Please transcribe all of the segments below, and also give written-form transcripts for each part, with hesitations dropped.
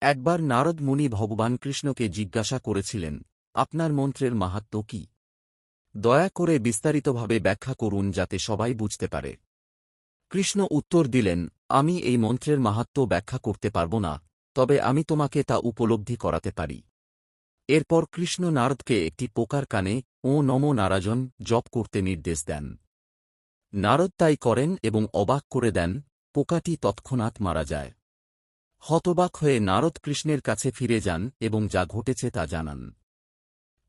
একবার নারদ মুনি ভগবান কৃষ্ণকে জিজ্ঞাসা করেছিলেন, আপনার মন্ত্রের মাহাত্ম্য কি? দয়া করে বিস্তারিতভাবে ব্যাখ্যা করুন যাতে সবাই বুঝতে পারে। কৃষ্ণ উত্তর দিলেন, আমি এই মন্ত্রের মাহাত্ম্য ব্যাখ্যা করতে পারব না, তবে আমি তোমাকে তা উপলব্ধি করাতে পারি। এরপর কৃষ্ণ নারদকে একটি পোকার কানে ও নমো নারায়ণ জপ করতে নির্দেশ দেন। নারদ তাই করেন এবং অবাক করে দেন, পোকাটি তৎক্ষণাৎ মারা যায়। হতবাক হয়ে নারদ কৃষ্ণের কাছে ফিরে যান এবং যা ঘটেছে তা জানান।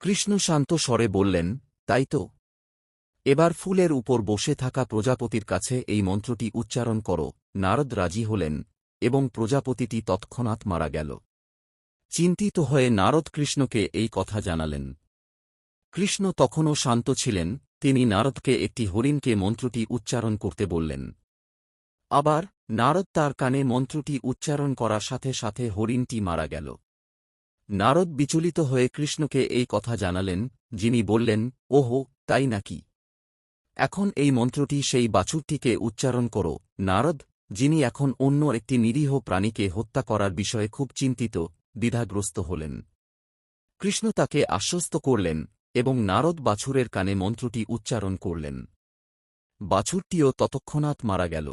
কৃষ্ণ শান্ত স্বরে বললেন, তাই তো, এবার ফুলের উপর বসে থাকা প্রজাপতির কাছে এই মন্ত্রটি উচ্চারণ করো। নারদ রাজি হলেন এবং প্রজাপতিটি তৎক্ষণাৎ মারা গেল। চিন্তিত হয়ে নারদ কৃষ্ণকে এই কথা জানালেন। কৃষ্ণ তখনও শান্ত ছিলেন, তিনি নারদকে একটি হরিণকে মন্ত্রটি উচ্চারণ করতে বললেন। আবার নারদ তার কানে মন্ত্রটি উচ্চারণ করার সাথে সাথে হরিণটি মারা গেল। নারদ বিচলিত হয়ে কৃষ্ণকে এই কথা জানালেন, যিনি বললেন, ওহো, তাই নাকি? এখন এই মন্ত্রটি সেই বাছুরটিকে উচ্চারণ করো। নারদ, যিনি এখন অন্য একটি নিরীহ প্রাণীকে হত্যা করার বিষয়ে খুব চিন্তিত, দ্বিধাগ্রস্ত হলেন। কৃষ্ণ তাকে আশ্বস্ত করলেন এবং নারদ বাছুরের কানে মন্ত্রটি উচ্চারণ করলেন। বাছুরটিও ততক্ষণাৎ মারা গেল।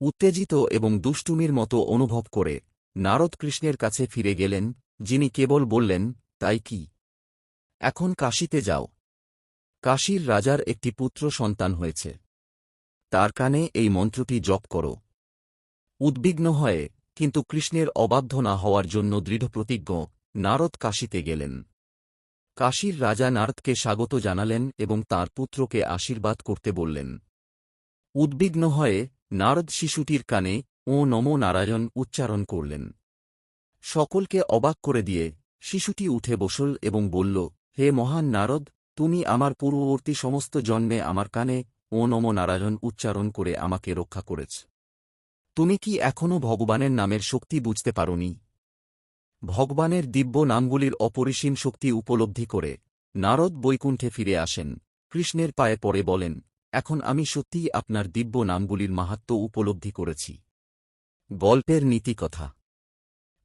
উত্তেজিত এবং দুষ্টুমির মতো অনুভব করে নারদ কৃষ্ণের কাছে ফিরে গেলেন, যিনি কেবল বললেন, তাই কি? এখন কাশীতে যাও। কাশীর রাজার একটি পুত্র সন্তান হয়েছে, তার কানে এই মন্ত্রটি জপ করো। উদ্বিগ্ন হয়ে কিন্তু কৃষ্ণের অবাধ্য না হওয়ার জন্য দৃঢ়প্রতিজ্ঞ নারদ কাশীতে গেলেন। কাশীর রাজা নারদকে স্বাগত জানালেন এবং তাঁর পুত্রকে আশীর্বাদ করতে বললেন। উদ্বিগ্ন হয়ে নারদ শিশুটির কানে ও নমো নারায়ণ উচ্চারণ করলেন। সকলকে অবাক করে দিয়ে শিশুটি উঠে বসল এবং বলল, হে মহান নারদ, তুমি আমার পূর্ববর্তী সমস্ত জন্মে আমার কানে ও নমো নারায়ণ উচ্চারণ করে আমাকে রক্ষা করেছ। তুমি কি এখনও ভগবানের নামের শক্তি বুঝতে পারোনি? ভগবানের দিব্য নামগুলির অপরিসীম শক্তি উপলব্ধি করে নারদ বৈকুণ্ঠে ফিরে আসেন। কৃষ্ণের পায়ে পড়ে বলেন, এখন আমি সত্যিই আপনার দিব্য নামগুলির মাহাত্ম্য উপলব্ধি করেছি। গল্পের নীতিকথা।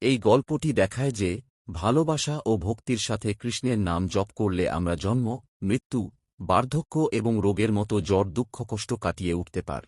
এই গল্পটি দেখায় যে ভালোবাসা ও ভক্তির সাথে কৃষ্ণের নাম জপ করলে আমরা জন্ম, মৃত্যু, বার্ধক্য এবং রোগের মতো জ্বর দুঃখ কষ্ট কাটিয়ে উঠতে পার।